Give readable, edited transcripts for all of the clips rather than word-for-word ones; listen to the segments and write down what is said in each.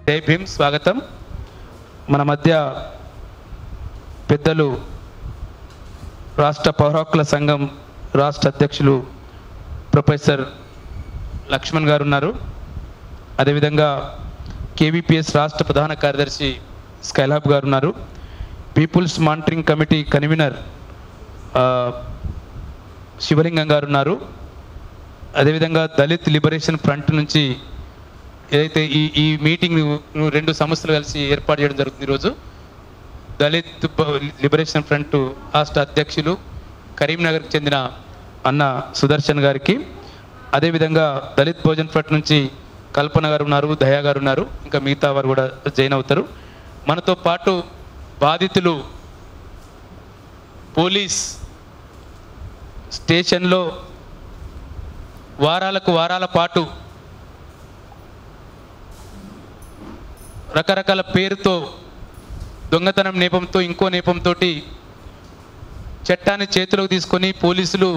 జై భీమ్ స్వాగతం. మన మధ్య పెద్దలు రాష్ట్ర పౌర హక్కుల సంఘం రాష్ట్ర అధ్యక్షులు ప్రొఫెసర్ లక్ష్మణ్ గారు ఉన్నారు. అదేవిధంగా కేవీపీఎస్ రాష్ట్ర ప్రధాన కార్యదర్శి స్కైలాబ్ గారు ఉన్నారు. పీపుల్స్ మానిటరింగ్ కమిటీ కన్వీనర్ శివలింగం గారు ఉన్నారు. అదేవిధంగా దళిత్ లిబరేషన్ ఫ్రంట్ నుంచి ఏదైతే ఈ మీటింగ్ రెండు సంస్థలు కలిసి ఏర్పాటు చేయడం జరుగుతుంది. ఈరోజు దళిత్ లిబరేషన్ ఫ్రంట్ రాష్ట్ర అధ్యక్షులు కరీంనగర్కి చెందిన అన్న సుదర్శన్ గారికి, అదేవిధంగా దళిత్ భోజన్ ఫ్రంట్ నుంచి కల్పన గారు ఉన్నారు, దయా గారు ఉన్నారు, ఇంకా మిగతా వారు కూడా జాయిన్ అవుతారు. మనతో పాటు బాధితులు పోలీస్ స్టేషన్లో వారాల పాటు రకరకాల పేరుతో దొంగతనం నేపంతో ఇంకో నేపంతో చట్టాన్ని చేతిలోకి తీసుకొని పోలీసులు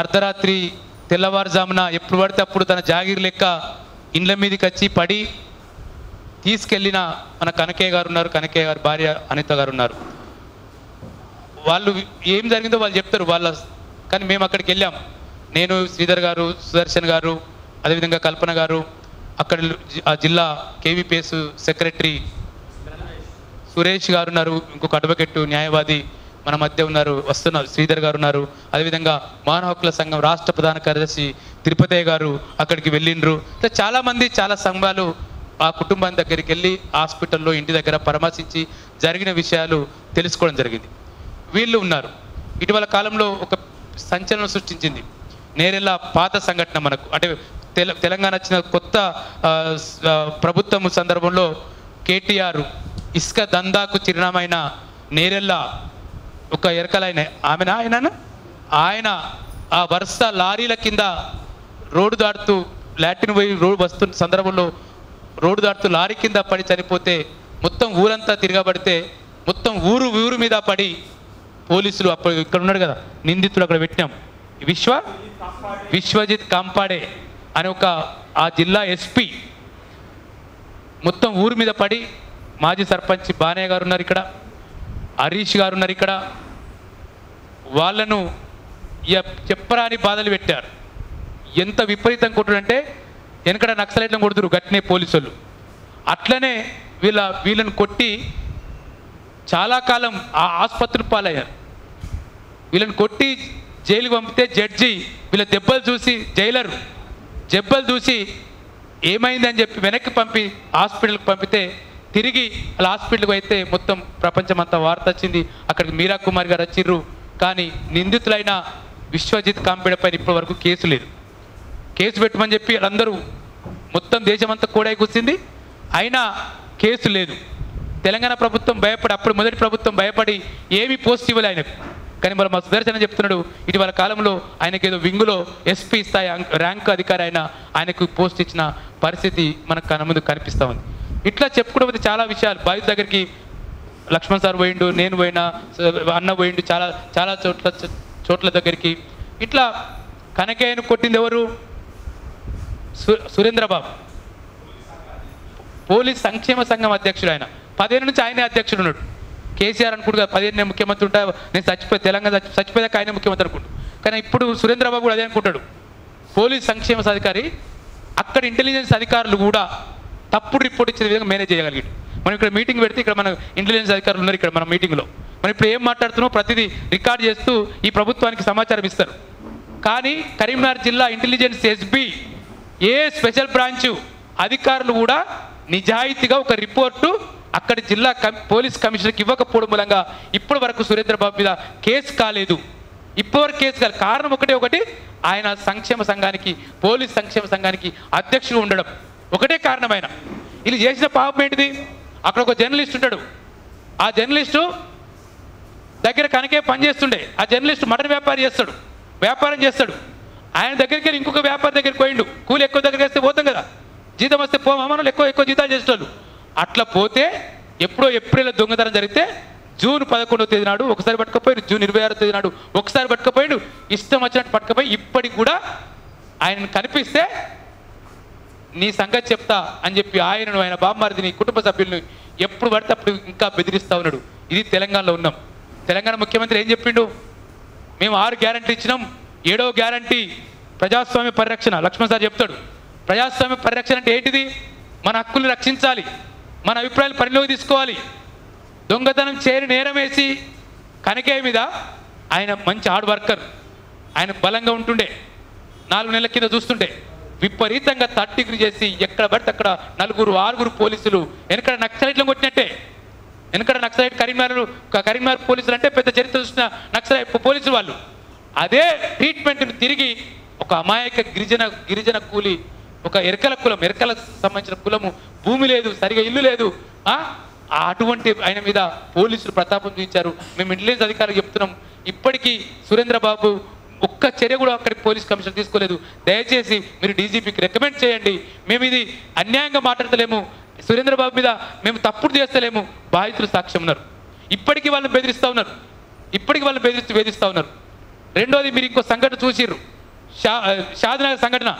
అర్ధరాత్రి తెల్లవారుజామున ఎప్పుడు పడితే అప్పుడు తన జాగీర్ లెక్క ఇండ్ల మీదకి వచ్చి పడి తీసుకెళ్ళిన మన కనకయ్య గారు ఉన్నారు, కనకయ్య గారు భార్య అనిత గారు ఉన్నారు. వాళ్ళు ఏం జరిగిందో వాళ్ళు చెప్తారు కానీ మేము అక్కడికి వెళ్ళాం. నేను, శ్రీధర్ గారు, సుదర్శన్ గారు, అదేవిధంగా కల్పన గారు, అక్కడ ఆ జిల్లా కేవీపీఎస్ సెక్రటరీ సురేష్ గారు ఉన్నారు, ఇంకొక అడ్వకేట్ న్యాయవాది మన మధ్య ఉన్నారు, వస్తున్నారు, శ్రీధర్ గారు ఉన్నారు. అదేవిధంగా మానవ హక్కుల సంఘం రాష్ట్ర ప్రధాన కార్యదర్శి తిరుపతయ్య గారు అక్కడికి వెళ్ళిండ్రు. ఇట్లా చాలామంది చాలా సంఘాలు ఆ కుటుంబం దగ్గరికి వెళ్ళి హాస్పిటల్లో ఇంటి దగ్గర పరామర్శించి జరిగిన విషయాలు తెలుసుకోవడం జరిగింది. వీళ్ళు ఉన్నారు. ఇటీవల కాలంలో ఒక సంచలనం సృష్టించింది నేరెళ్ళ పాత సంఘటన. మనకు అంటే తెలంగాణ వచ్చిన కొత్త ప్రభుత్వం సందర్భంలో కేటీఆర్ ఇసుక దందాకు చిరునామైన నేరెళ్ళ ఒక ఎరకలైన ఆయన ఆ వరుస లారీల కింద రోడ్డు దాటుతూ లాటిన్ పోయి వస్తున్న సందర్భంలో రోడ్డు దాటుతూ లారీ కింద పడి చనిపోతే మొత్తం ఊరంతా తిరగబడితే మొత్తం ఊరు మీద పడి పోలీసులు అప్పుడు ఇక్కడ ఉన్నాడు కదా నిందితుడు అక్కడ పెట్టినాం, విశ్వజిత్ కాంపాడే అని ఒక ఆ జిల్లా ఎస్పీ మొత్తం ఊరి మీద పడి, మాజీ సర్పంచ్ బానయ్య గారు ఉన్నారు ఇక్కడ, హరీష్ గారు ఉన్నారు ఇక్కడ, వాళ్ళను చెప్పరాని బాధలు పెట్టారు. ఎంత విపరీతం కొట్టుడంటే వెనకడ నక్సలైట్లను కొడుతురు గట్టినే పోలీసు వాళ్ళు. అట్లనే వీళ్ళను కొట్టి చాలా కాలం ఆ ఆసుపత్రి పాలయ్యారు. వీళ్ళని కొట్టి జైలుకి పంపితే జడ్జి వీళ్ళ దెబ్బలు చూసి దెబ్బలు చూసి ఏమైందని చెప్పి వెనక్కి పంపి హాస్పిటల్కి పంపితే తిరిగి అలా హాస్పిటల్కి అయితే మొత్తం ప్రపంచమంతా వార్త వచ్చింది. అక్కడికి మీరా కుమార్ గారు వచ్చిర్రు. కానీ నిందితులైన విశ్వజిత్ కాంపేడ పైన ఇప్పటి వరకు కేసు లేదు. కేసు పెట్టమని చెప్పి వాళ్ళందరూ మొత్తం దేశమంతా కూడా కూర్చుంది, అయినా కేసు లేదు. తెలంగాణ ప్రభుత్వం భయపడి, అప్పుడు మొదటి ప్రభుత్వం భయపడి ఏమీ పోస్ట్ ఇవ్వలే ఆయనకు. కానీ మరి మా సుదర్శన చెప్తున్నాడు ఇటీవల కాలంలో ఆయనకి ఏదో వింగులో ఎస్పీ స్థాయి ర్యాంక్ అధికారి ఆయనకు పోస్ట్ ఇచ్చిన పరిస్థితి మనకు కళ్ళ ముందు కనిపిస్తూ ఉంది. ఇట్లా చెప్పుకోవడం చాలా విషయాలు. బాధిత దగ్గరికి లక్ష్మణ్ సార్ పోయిండు, నేను పోయినా, అన్న పోయిండు, చాలా చోట్ల దగ్గరికి. ఇట్లా కనకయ్యను కొట్టింది ఎవరు? సురేంద్రబాబు, పోలీస్ సంక్షేమ సంఘం అధ్యక్షుడు. ఆయన 10 ఏళ్ళ నుంచి ఆయనే అధ్యక్షుడు ఉన్నాడు. కేసీఆర్ అనుకుంటు 15 నేను ముఖ్యమంత్రి ఉంటా, నేను తెలంగాణ చచ్చిపోయాక ఆయన ముఖ్యమంత్రి అనుకుంటు. కానీ ఇప్పుడు సురేంద్రబాబు కూడా అదే అనుకుంటాడు. పోలీస్ సంక్షేమ అధికారి, అక్కడ ఇంటెలిజెన్స్ అధికారులు కూడా తప్పుడు రిపోర్ట్ ఇచ్చే విధంగా మేనేజ్ చేయగలిగాడు. మనం ఇక్కడ మీటింగ్ పెడితే ఇక్కడ మన ఇంటెలిజెన్స్ అధికారులు ఉన్నారు ఇక్కడ మన మీటింగ్లో. మనం ఇప్పుడు ఏం మాట్లాడుతున్నామో ప్రతిదీ రికార్డ్ చేస్తూ ఈ ప్రభుత్వానికి సమాచారం ఇస్తారు. కానీ కరీంనగర్ జిల్లా ఇంటెలిజెన్స్ ఎస్బీ ఏ స్పెషల్ బ్రాంచ్ అధికారులు కూడా నిజాయితీగా ఒక రిపోర్టు అక్కడి జిల్లా పోలీస్ కమిషనర్కి ఇవ్వకపోవడం మూలంగా ఇప్పటి వరకు సురేంద్రబాబు మీద కేసు కాలేదు. ఇప్పటివరకు కేసు కాలేదు. కారణం ఒకటి, ఆయన సంక్షేమ సంఘానికి, పోలీస్ సంక్షేమ సంఘానికి అధ్యక్షుడు ఉండడం ఒకటే కారణమైన. వీళ్ళు చేసిన పాపం ఏంటిది? అక్కడ ఒక జర్నలిస్ట్ ఉంటాడు. ఆ జర్నలిస్టు దగ్గర కనకే పని చేస్తుండే. ఆ జర్నలిస్టు మటన్ వ్యాపారం చేస్తాడు. ఆయన దగ్గరికి వెళ్ళి ఇంకొక వ్యాపారి దగ్గరికి పోయిండు. కూలి ఎక్కువ దగ్గరికి వేస్తే పోతాం కదా, జీతం వస్తే పోమని ఎక్కువ జీతాలు చేసేవాళ్ళు. అట్లా పోతే ఎప్పుడో ఏప్రిల్ దొంగతనం జరిగితే జూన్ 11వ తేదీ నాడు ఒకసారి పట్టుకపోయాడు, జూన్ 26వ తేదీ నాడు ఒకసారి పట్టుకపోయాడు, ఇష్టం వచ్చినట్టు పట్టుకపోయి ఇప్పటికి కూడా ఆయనను కనిపిస్తే నీ సంగతి చెప్తా అని చెప్పి ఆయనను, ఆయన బామ్మారిదిని, కుటుంబ సభ్యులను ఎప్పుడు పడితే అప్పుడు ఇంకా బెదిరిస్తూ ఉన్నాడు. ఇది తెలంగాణలో ఉన్నాం. తెలంగాణ ముఖ్యమంత్రి ఏం చెప్పిండు? మేము 6 గ్యారంటీ ఇచ్చినాం, 7వ గ్యారంటీ ప్రజాస్వామ్య పరిరక్షణ. లక్ష్మణ్ సార్ చెప్తాడు, ప్రజాస్వామ్య పరిరక్షణ అంటే ఏంటిది? మన హక్కుల్ని రక్షించాలి, మన అభిప్రాయాలు పరిలోకి తీసుకోవాలి. దొంగతనం చేయని నేరం వేసి కనకయ్య మీద ఆయన మంచి హార్డ్ వర్కర్, ఆయన బలంగా ఉంటుండే. 4 నెలల కింద చూస్తుంటే విపరీతంగా తట్టిగురి చేసి ఎక్కడ పడితే అక్కడ 4, 6 పోలీసులు, వెనకడ నక్సలైట్లను కొట్టినట్టే. వెనకడ నక్సలైట్ కరీంనగర్ పోలీసులు అంటే పెద్ద చరిత్ర చూసిన నక్సలైట్ పోలీసులు వాళ్ళు. అదే ట్రీట్మెంట్ని తిరిగి ఒక అమాయక గిరిజన కూలి, ఒక ఎరకలకు సంబంధించిన కులము, భూమి లేదు, సరిగా ఇల్లు లేదు, అటువంటి ఆయన మీద పోలీసులు ప్రతాపం చూపించారు. మేము ఇంటెలిజెన్స్ అధికారులు చెప్తున్నాం, ఇప్పటికీ సురేంద్రబాబు ఒక్క చర్య కూడా అక్కడికి పోలీస్ కమిషన్ తీసుకోలేదు. దయచేసి మీరు డీజీపీకి రికమెండ్ చేయండి. మేము ఇది అన్యాయంగా మాట్లాడతలేము, సురేంద్రబాబు మీద మేము తప్పుడు చేస్తలేము, బాధితులు సాక్ష్యం ఉన్నారు. ఇప్పటికీ వాళ్ళని బెదిరిస్తూ ఉన్నారు, వేధిస్తూ ఉన్నారు. రెండోది, మీరు ఇంకో సంఘటన చూసిర్రు, షాద్నగర్ సంఘటన.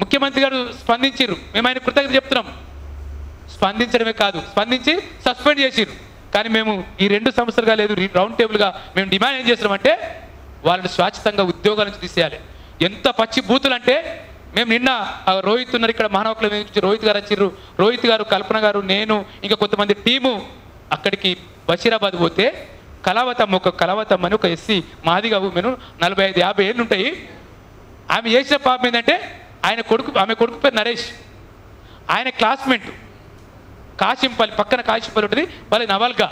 ముఖ్యమంత్రి గారు స్పందించారు, మేము ఆయన కృతజ్ఞత చెప్తున్నాం. స్పందించడమే కాదు, స్పందించి సస్పెండ్ చేసిర్రు. కానీ మేము ఈ 2 సంవత్సరాలుగా లేదు, రౌండ్ టేబుల్గా మేము డిమాండ్ ఏం చేస్తున్నామంటే వాళ్ళని శాశ్వతంగా ఉద్యోగాల నుంచి తీసేయాలి. ఎంత పచ్చి బూతులు అంటే, మేము నిన్న రోహిత్ ఉన్నారు ఇక్కడ, మహానవకుల నుంచి రోహిత్ గారు వచ్చిర్రు. రోహిత్ గారు, కల్పన గారు, నేను, ఇంకా కొంతమంది టీము అక్కడికి బషీరాబాద్ పోతే కళావతమ్మ అని ఒక ఎస్సీ మాదిగా ఉమెను, 45-50 ఏళ్ళు ఉంటాయి. ఆమె చేసిన పాపం ఏంటంటే, ఆమె కొడుకు పేరు నరేష్, ఆయన క్లాస్మేట్ కాశింపల్లి, పక్కన కాశింపల్లి ఉంటుంది వాళ్ళ నవల్గా.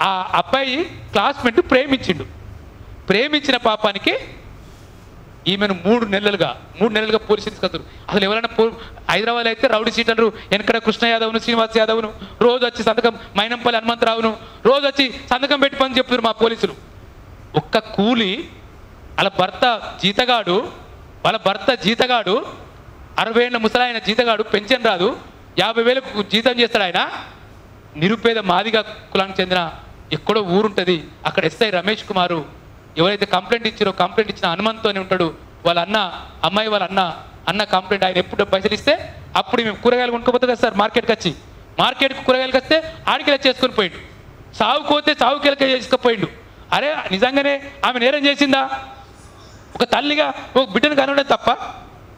ఆ అబ్బాయి క్లాస్మేట్ ప్రేమించిన పాపానికి ఈమెను 3 నెలలుగా పోలీసులు తీసుకొస్తారు. అసలు ఎవరైనా హైదరాబాద్ అయితే రౌడీ సీటర్లు, వెనకడ కృష్ణ యాదవ్ను, శ్రీనివాస్ యాదవ్ను రోజు వచ్చి సంతకం, మైనంపల్లి హనుమంతరావును రోజు వచ్చి సంతకం పెట్టి పని చెప్తున్నారు మా పోలీసులు. ఒక్క కూలి వాళ్ళ భర్త జీతగాడు 60 ఏళ్ళ ముసలాయన జీతగాడు, పెన్షన్ రాదు, 50,000 జీతం చేస్తాడు ఆయన. నిరుపేద మాదిగా కులానికి చెందిన ఎక్కడో ఊరుంటుంది, అక్కడ ఎస్ఐ రమేష్ కుమారు ఎవరైతే కంప్లైంట్ ఇచ్చిన హనుమంతోనే ఉంటాడు. వాళ్ళ అమ్మాయి వాళ్ళ అన్న కంప్లైంట్, ఆయన ఎప్పుడు పైసలు ఇస్తే అప్పుడు మేము కూరగాయలు కొనుక్కోపోతే కదా సార్, మార్కెట్కు కూరగాయలకు వస్తే ఆడికెళ్ళి చేసుకొని పోయిండు, సాగుకోతే సాగుకెళ్ళక చేసుకుపోయిండు. అరే నిజంగానే ఆమె నేరం చేసిందా? ఒక తల్లిగా ఒక బిడ్డను కనడం తప్ప.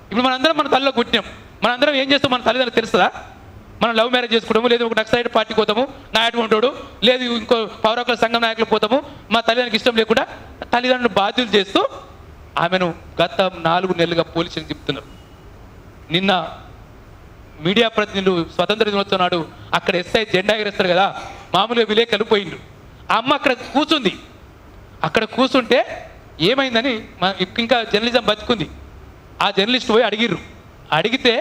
ఇప్పుడు మనందరం మన తల్లిలో పుట్టినాం, మనందరం ఏం చేస్తాం మన తల్లిదండ్రులకు తెలుస్తుందా? మనం లవ్ మ్యారేజ్ చేసుకుంటాము, లేదు ఒక నక్సలైట్ పార్టీకి పోతాము, నాయకుడు లేదు ఇంకో పౌరకుల సంఘం నాయకులు పోతాము, మా తల్లిదండ్రులకు ఇష్టం లేకుండా తల్లిదండ్రులు బాధ్యులు చేస్తూ ఆమెను గత 4 నెలలుగా పోలీసులు చెప్తున్నారు. నిన్న మీడియా ప్రతినిధులు స్వతంత్ర దినోత్సవం నాడు అక్కడ ఎస్ఐ జెండా ఎగరేస్తారు కదా, మామూలుగా విలేకరులు పోయిండు. ఆ అమ్మ అక్కడ కూర్చుంటే ఏమైందని ఇంకా జర్నలిజం బతుకుంది. ఆ జర్నలిస్ట్ పోయి అడిగితే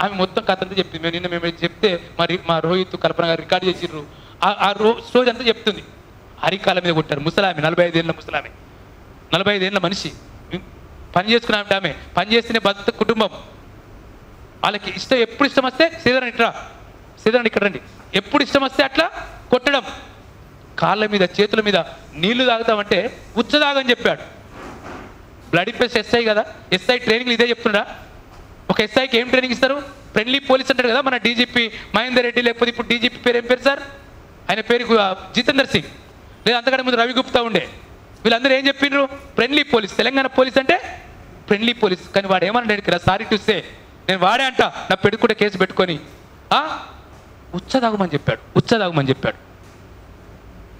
ఆమె మొత్తం కథ అంతా చెప్పింది. మేము చెప్తే మరి మా రోహిత్, కల్పన గారు రికార్డు చేసిర్రు. ఆ స్టోరీ అంతా చెప్తుంది. అరికాల మీద కొట్టారు ముసలామె, 45 ఏళ్ళ ముసలామె, 45 ఏళ్ళ మనిషి, పని చేసుకునే ఆమె, పని చేస్తేనే భర్త కుటుంబం. వాళ్ళకి ఎప్పుడు ఇష్టం వస్తే శ్రీధరన్ ఇక్కడ రండి, ఎప్పుడు ఇష్టం వస్తే అట్లా కొట్టడం, కాళ్ళ మీద చేతుల మీద నీళ్లు తాగుతామంటే ఉచ్చదాగని చెప్పాడు. బ్లడ్ ప్రెస్ ఎస్ఐ కదా, ఎస్ఐ ట్రైనింగ్లు ఇదే చెప్తుండా? ఒక ఎస్ఐకి ఏం ట్రైనింగ్ ఇస్తారు? ఫ్రెండ్లీ పోలీస్ అంటారు కదా మన డీజీపీ మహేందర్ రెడ్డి, లేకపోతే ఇప్పుడు డీజీపీ పేరు ఏం పేరు సార్? ఆయన పేరు జితేందర్ సింగ్, లేదా అంతకంటే ముందు రవి గుప్తా ఉండే. వీళ్ళందరూ ఏం చెప్పిండ్రు? ఫ్రెండ్లీ పోలీస్, తెలంగాణ పోలీస్ అంటే ఫ్రెండ్లీ పోలీస్. కానీ వాడు ఏమన్నాడు ఇక్కడ, సారీ టు సే, నేను వాడే అంట నా పెట్టుకుంటే కేసు పెట్టుకొని ఉచ్చదాగమని చెప్పాడు.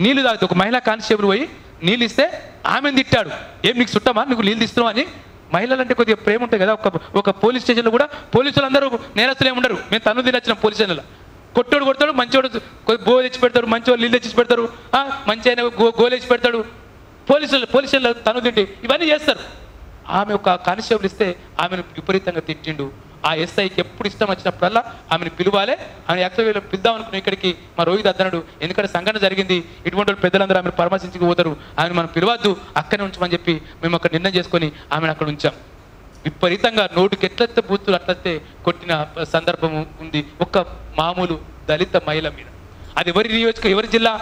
నీళ్ళు తాగితే ఒక మహిళా కానిస్టేబుల్ పోయి నీళ్ళు ఇస్తే ఆమెను తిట్టాడు. ఏం నీకు చుట్టమా, నీకు నీళ్ళు ఇస్తున్నావు అని. మహిళలు అంటే కొద్దిగా ప్రేమ ఉంటుంది కదా. ఒక పోలీస్ స్టేషన్లో కూడా పోలీసులు అందరూ నేరస్తులు ఏమి ఉండరు. మేము తను తినొచ్చిన పోలీస్ స్టేషన్లో కొట్టాడు, మంచివాడు గో తెచ్చి పెడతాడు, మంచివాడు నీళ్ళు తెచ్చి పెడతారు, మంచి అయినా గోలు తెచ్చి పెడతాడు. పోలీస్ స్టేషన్లో తను తింటి ఇవన్నీ చేస్తారు. ఆమె ఒక కానిస్టేబుల్ ఇస్తే ఆమెను విపరీతంగా తిట్టిండు. ఆ ఎస్ఐకి ఎప్పుడు ఇష్టం వచ్చినప్పుడల్లా ఆమెను పిలవాలి. ఆమె యాక్చువల్గా పిలుద్దాం అనుకున్నాం ఇక్కడికి, మా రోహిత్ అద్దన్నాడు, ఎందుకంటే సంఘటన జరిగింది, ఇటువంటి వాళ్ళు పెద్దలందరూ ఆమెను పరామర్శించుకు పోతారు, ఆమెను మనం పిలవద్దు, అక్కడే ఉంచమని చెప్పి మేము అక్కడ నిర్ణయం చేసుకొని ఆమెను అక్కడ ఉంచాం. విపరీతంగా నోటుకి ఎట్లయితే బూతులు అట్లయితే కొట్టిన సందర్భం ఉంది ఒక మామూలు దళిత మహిళ మీద. అది ఎవరి జిల్లా?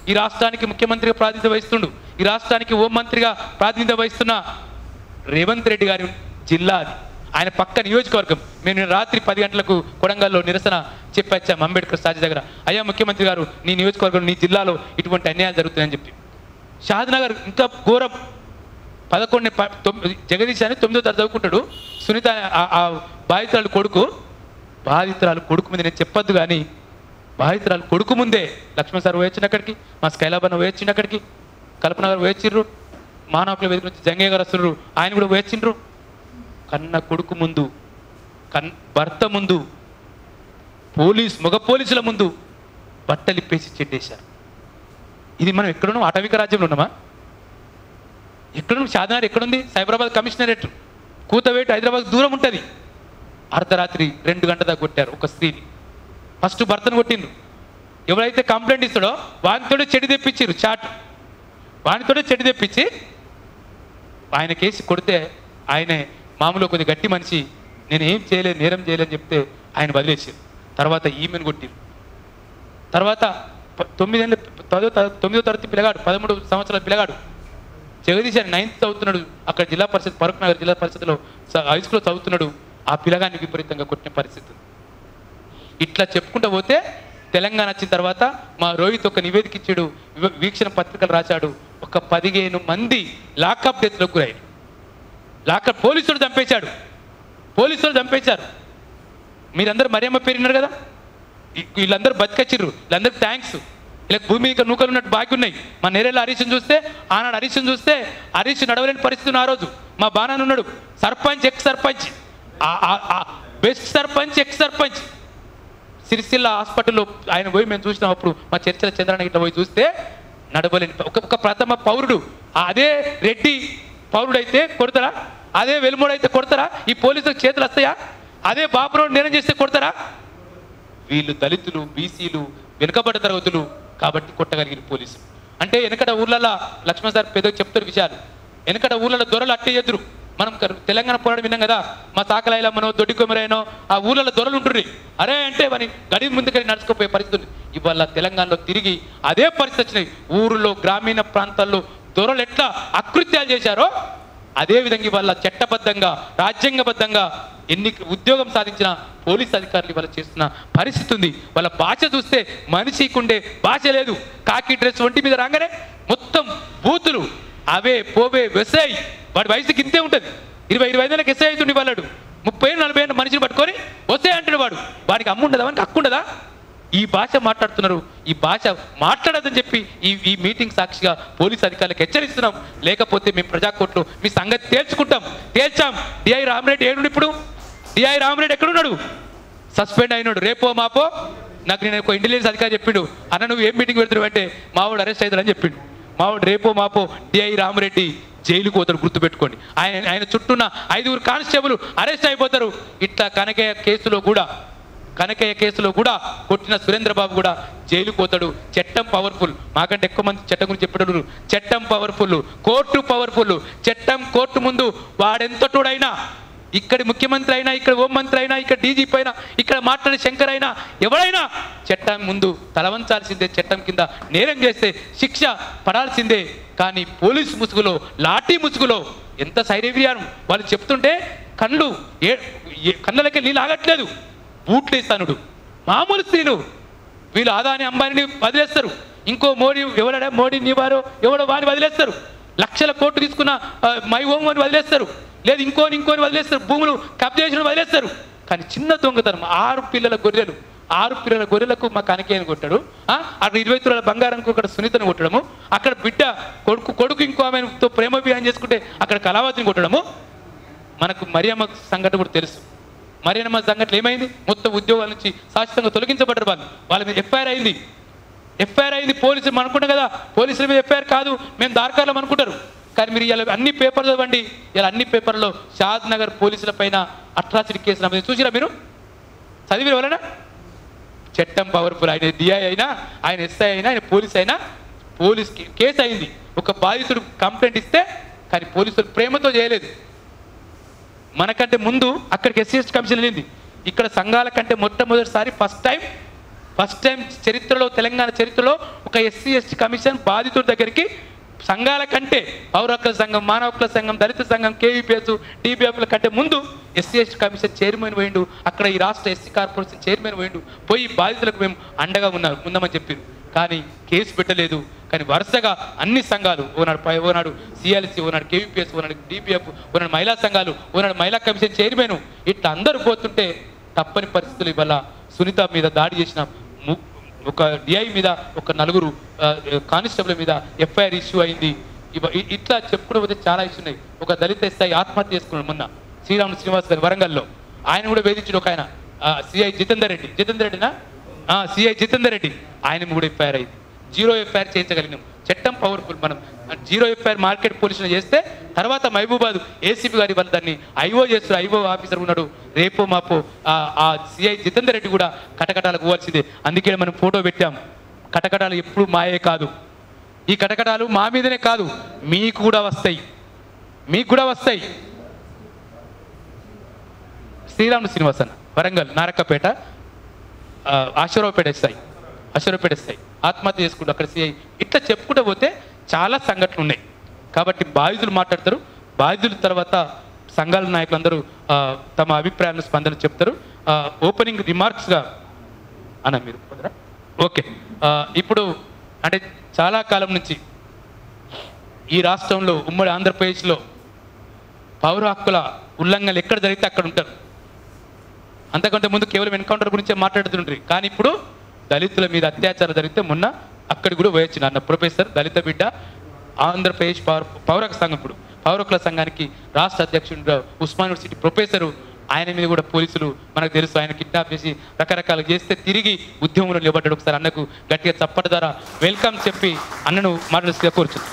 ఈ రాష్ట్రానికి ముఖ్యమంత్రిగా ప్రాతినిధ్యం వహిస్తుండు, ఈ రాష్ట్రానికి హోంమంత్రిగా ప్రాతినిధ్యం వహిస్తున్న రేవంత్ రెడ్డి గారి జిల్లా అది. ఆయన పక్క నియోజకవర్గం. మేము నిన్న రాత్రి 10 గంటలకు కొడంగల్లో నిరసన చెప్పొచ్చాం అంబేద్కర్ స్టాచ్యూ దగ్గర. అయ్యా ముఖ్యమంత్రి గారు, నీ నియోజకవర్గం నీ జిల్లాలో ఇటువంటి అన్యాయం జరుగుతుందని చెప్పి. షాద్నగర్ ఇంకా ఘోరం. 11 జగదీష్ అని 9వ తరగతి చదువుకుంటాడు. సునీత ఆ బాధితురాలు కొడుకు మీద నేను చెప్పొద్దు కానీ బాధితురాలు కొడుకు ముందే లక్ష్మణ్ సార్ పోయొచ్చిన అక్కడికి, మా స్కైలాబన్న పోయొచ్చిన అక్కడికి, కల్పన గారు పోయొచ్చిర్రు, మానవకుల వేదిక నుంచి జంగయ్య గారు వస్తున్నారు, ఆయన కూడా పోయొచ్చిండ్రు. కన్న కొడుకు ముందు, భర్త ముందు, మగ పోలీసుల ముందు బట్టలిప్పేసి చెడ్డేశారు. ఇది మనం ఎక్కడున్నాం? అటవిక రాజ్యంలో ఉన్నామా? ఎక్కడున్నాం? షాద్నగర్ ఎక్కడుంది? సైబరాబాద్ కమిషనరేట్, కూతవేటు హైదరాబాద్ దూరం ఉంటుంది. అర్ధరాత్రి 2 గంటల దాకా కొట్టారు ఒక స్త్రీని. ఫస్ట్ భర్తను కొట్టిండ్రు. ఎవరైతే కంప్లైంట్ ఇస్తాడో వానితోనే చెడు తెప్పించారు, చాట్ వానితోనే చెడు తెప్పించి ఆయన కేసు కొడితే ఆయనే మామూలు కొద్ది గట్టి మనిషి, నేను ఏం చేయలేదు, నేరం చేయలేదని చెప్తే ఆయన వదిలేసారు. తర్వాత ఈమెను కొట్టిరు. తర్వాత 9వ తరగతి పిల్లగాడు, 13 సంవత్సరాల పిల్లగాడు జగదీష్ అని 9th చదువుతున్నాడు. అక్కడ జిల్లా పరిషత్, ఫరూక్ నగర్ జిల్లా పరిషత్లో హై స్కూల్లో చదువుతున్నాడు. ఆ పిల్లగాన్ని విపరీతంగా కొట్టిన పరిస్థితి. ఇట్లా చెప్పుకుంటూ పోతే తెలంగాణ వచ్చిన తర్వాత మా రోహిత్ ఒక నివేదిక ఇచ్చాడు, వీక్షణ పత్రికలు రాశాడు. ఒక 15 మంది లాకప్ డెత్లకు గురయ్యారు. పోలీసులు చంపేశారు. మీరందరూ మరియమ్మ పేరున్నారు కదా, వీళ్ళందరూ బతికొచ్చిర్రు, వీళ్ళందరికీ థ్యాంక్స్. ఇలా భూమి ఇంకా నూకలు ఉన్నట్టు బాకీ ఉన్నాయి. మా నేరేళ్ళ హరీష్ని చూస్తే, ఆనాడు హరీష్ని చూస్తే హరీష్ నడవలేని పరిస్థితి. ఆ రోజు మా బాణాన్ని ఉన్నాడు, sarpanch, X sarpanch, best sarpanch, X sarpanch. Sircilla హాస్పిటల్లో ఆయన పోయి మేము చూసినాం. అప్పుడు మా చర్చల చంద్రానికి ఇట్లా పోయి చూస్తే నడవలేని ఒక ప్రథమ పౌరుడు. అదే రెడ్డి పౌరుడైతే కొడతారా? అదే వెలుమోడైతే కొడతారా? ఈ పోలీసులకు చేతులు వస్తాయా? అదే బాబురావు నేరం చేస్తే కొడతారా? వీళ్ళు దళితులు, బీసీలు, వెనుకబడ్డ తరగతులు కాబట్టి కొట్టగలిగిన పోలీసులు. అంటే వెనకట ఊర్లలో లక్ష్మణ్ సార్ పెద్దగా చెప్తారు విషయాలు. వెనకట ఊర్లలో దొరలు అట్టే ఎదురు. మనం తెలంగాణ పోరాటం విన్నాం కదా, మా తాకలాయిలో మనో దొడ్డి కొమరైనో ఆ ఊళ్ళలో దొరలు ఉంటుర్రి. అరే అంటే మరి గడి ముందుకని నడుచుకుపోయే పరిస్థితులు. ఇవాళ తెలంగాణలో తిరిగి అదే పరిస్థితి వచ్చినాయి. ఊరిలో, గ్రామీణ ప్రాంతాల్లో దొరలు ఎట్లా అకృత్యాలు చేశారో అదేవిధంగా ఇవాళ చట్టబద్ధంగా, రాజ్యాంగబద్ధంగా ఉద్యోగం సాధించిన పోలీస్ అధికారులు ఇవాళ చేస్తున్న పరిస్థితి ఉంది. వాళ్ళ భాష చూస్తే మనిషికి ఉండే భాష లేదు. కాకి డ్రెస్ ఒంటి మీద రాగానే మొత్తం బూతులు, అవే పోవే వెసాయి. వాడి వయసుకి ఇంతే ఉంటుంది. 20-25 ఏళ్ళకి ఎస్ఐ అవుతుండే వాళ్ళడు. 30-40 ఏళ్ళ మనిషిని పట్టుకొని వస్తే అంటాడు వాడు. వాడికి అమ్ముండదా, వానికి హక్కు ఉండదా? ఈ భాష మాట్లాడుతున్నారు. ఈ భాష మాట్లాడదని చెప్పి ఈ మీటింగ్ సాక్షిగా పోలీస్ అధికారులకు హెచ్చరిస్తున్నాం. లేకపోతే మేము ప్రజాకోర్టులో మీ సంగతి తేల్చాం. డిఐ రామరెడ్డి ఏడు ఇప్పుడు? డిఐ రామరెడ్డి ఎక్కడున్నాడు? సస్పెండ్ అయినాడు. రేపో మాపో నాకు నేను ఒక ఇంటెలిజెన్స్ అధికారి చెప్పిండు, అన్న నువ్వు ఏం మీటింగ్ పెడుతున్నావు అంటే మావాడు అరెస్ట్ అవుతాడని చెప్పిండు. మావాడు రేపో మాపో డిఐ రామరెడ్డి జైలుకు పోతాడు, గుర్తుపెట్టుకోండి. ఆయన చుట్టూన్న 5 కానిస్టేబుల్ అరెస్ట్ అయిపోతారు. ఇట్లా కనకయ్య కేసులో కూడా కొట్టిన సురేంద్రబాబు కూడా జైలుకు పోతాడు. చట్టం పవర్ఫుల్. మాకంటే ఎక్కువ మంది చట్టం గురించి చెప్పేటప్పుడు చట్టం పవర్ఫుల్, కోర్టు పవర్ఫుల్. కోర్టు ముందు వాడెంతటోడైనా, ఇక్కడి ముఖ్యమంత్రి అయినా, ఇక్కడ హోం మంత్రి అయినా, ఇక్కడ డీజీపీ అయినా, ఇక్కడ మాట్లాడే శంకర్ అయినా, ఎవరైనా చట్టం ముందు తలవంచాల్సిందే. చట్టం కింద నేరం చేస్తే శిక్ష పడాల్సిందే. కానీ పోలీసు ముసుగులో, లాఠీ ముసుగులో ఎంత సైర్యవ్యానం వాళ్ళు చెప్తుంటే కళ్ళకి నీళ్ళు ఆగట్లేదు. బూట్లు ఇస్తానుడు మామూలు స్త్రీలు. వీళ్ళు ఆదాని అంబానీని వదిలేస్తారు. ఇంకో మోడీ నీవారో ఎవడో వాడిని వదిలేస్తారు. లక్షల కోట్లు తీసుకున్న మై హోమ్ అని వదిలేస్తారు. లేదు ఇంకోని వదిలేస్తారు. భూములు కబ్జా చేసిన వదిలేస్తారు. కానీ చిన్న దొంగతనం 6 పిల్లల గొర్రెలకు మా కనకేయని కొట్టాడు. అక్కడ 20 తులాల బంగారానికి అక్కడ సునీతను కొట్టడము, అక్కడ బిడ్డ కొడుకు ఇంకో ఆమెతో ప్రేమ వివాహం చేసుకుంటే అక్కడ కళావతిని కొట్టడము. మనకు మరియమ్మ సంఘటన కూడా తెలుసు. మరియమ్మ సంఘటన ఏమైంది? మొత్తం ఉద్యోగాల నుంచి శాశ్వతంగా తొలగించబడ్డారు. వాళ్ళ మీద ఎఫ్ఐఆర్ అయింది. పోలీసులు అనుకుంటాం కదా, పోలీసుల మీద ఎఫ్ఐఆర్ కాదు, మేము దార్కాలం అనుకుంటారు. కానీ మీరు ఇలా అన్ని పేపర్లు చదవండి. ఇలా అన్ని పేపర్లో షాద్నగర్ పోలీసుల పైన అట్రాసిటీ కేసులు నమోదు చూసిరా? మీరు చదివిన వలన చట్టం పవర్ఫుల్. ఆయన డిఐ అయినా, ఆయన ఎస్ఐ అయినా, ఆయన పోలీస్ అయినా, పోలీస్ కేసు అయింది. ఒక బాధితుడు కంప్లైంట్ ఇస్తే కానీ పోలీసులు ప్రేమతో చేయలేదు. మనకంటే ముందు అక్కడికి ఎస్సీ కమిషన్ వెళ్ళింది. ఇక్కడ సంఘాల కంటే మొట్టమొదటిసారి ఫస్ట్ టైం చరిత్రలో, తెలంగాణ చరిత్రలో ఒక ఎస్సీ కమిషన్ బాధితుడి దగ్గరికి సంఘాల కంటే పౌర హక్కుల సంఘం, మానవ హక్కుల సంఘం, దళిత సంఘం, కేవీపీఎస్, డిబిఎఫ్ల కంటే ముందు ఎస్సీ ఎస్టీ కమిషన్ చైర్మన్ పోయిండు. అక్కడ ఈ రాష్ట్ర ఎస్సీ కార్పొరేషన్ చైర్మన్ పోయిండు. పోయి బాధితులకు మేము అండగా ఉందామని చెప్పారు. కానీ కేసు పెట్టలేదు. కానీ వరుసగా అన్ని సంఘాలు, ఓనాడు సిఎల్సి, ఓనాడు కేవీపీఎస్, ఓనాడు డిబిఎఫ్, ఓనాడు మహిళా సంఘాలు, ఓనాడు మహిళా కమిషన్ చైర్మన్, ఇట్లా అందరూ పోతుంటే తప్పని పరిస్థితులు ఇవాళ సునీత మీద దాడి చేసిన ఒక డిఐ మీద ఒక 4 కానిస్టేబుల్ మీద ఎఫ్ఐఆర్ ఇష్యూ అయింది. ఇట్లా చెప్పుకుంటూ పోతే చాలా ఇష్యూ ఉన్నాయి. ఒక దళిత ఎస్ఐ ఆత్మహత్య చేసుకున్నాడు మొన్న, శ్రీనివాస్ గారు వరంగల్లో. ఆయన కూడా వేధించాడు ఒక ఆయన, సిఐ జితేందర్ రెడ్డినా సిఐ జితేందర్ రెడ్డి, ఆయన కూడా ఎఫ్ఐఆర్ అయింది. 0 ఎఫ్ఐఆర్ చేయించగలిగినాం. చట్టం పవర్ఫుల్. మనం 0 ఎఫ్ఐఆర్ మార్కెట్ పోలీసులు చేస్తే తర్వాత మహబూబాద్ ఏసీపీ గారి వాళ్ళు దాన్ని ఐఓ చేస్తారు. ఐఓ ఆఫీసర్ ఉన్నాడు. రేపో మాపో ఆ సిఐ జితేందర్ రెడ్డి కూడా కటకటాలకు పోవాల్సిందే. అందుకే మనం ఫోటో పెట్టాం. కటకటాలు ఎప్పుడు మాయే కాదు. ఈ కటకటాలు మా మీదనే కాదు, మీకు కూడా వస్తాయి. శ్రీనివాస్ అన్న వరంగల్ నారక్కపేట అశ్వరావుపేట ఎస్ఐ ఆత్మహత్య చేసుకుంటూ అక్కడ సిఐ. ఇట్లా చెప్పుకుంటూ పోతే చాలా సంఘటనలు ఉన్నాయి. కాబట్టి బాధితులు మాట్లాడతారు. బాధితుల తర్వాత సంఘాల నాయకులందరూ తమ అభిప్రాయాలను స్పందన చెప్తారు. ఓపెనింగ్ రిమార్క్స్గా అన్న మీరు ఓకే. ఇప్పుడు అంటే చాలా కాలం నుంచి ఈ రాష్ట్రంలో ఉమ్మడి ఆంధ్రప్రదేశ్లో పౌర హక్కుల ఉల్లంఘనలు ఎక్కడ జరిగితే అక్కడ ఉంటారు. అంతకంటే ముందు కేవలం ఎన్కౌంటర్ గురించే మాట్లాడుతుంటారు. కానీ ఇప్పుడు దళితుల మీద అత్యాచారం జరిగితే మొన్న అక్కడికి కూడా పోయొచ్చిన అన్న ప్రొఫెసర్, దళిత బిడ్డ, ఆంధ్రప్రదేశ్ పౌర సంఘం, ఇప్పుడు పౌర హక్కుల సంఘానికి రాష్ట్ర అధ్యక్షుడు, ఉస్మాన్ యూనివర్సిటీ ప్రొఫెసరు, ఆయన మీద కూడా పోలీసులు మనకు తెలుసు ఆయన కిడ్నాప్ చేసి రకరకాలు చేస్తే తిరిగి ఉద్యమంలో నిలబడ్డాడు. ఒకసారి అన్నకు గట్టిగా చప్పటి ద్వారా వెల్కమ్ చెప్పి అన్నను మాట్లాడుతూ కోరుచున్నాను.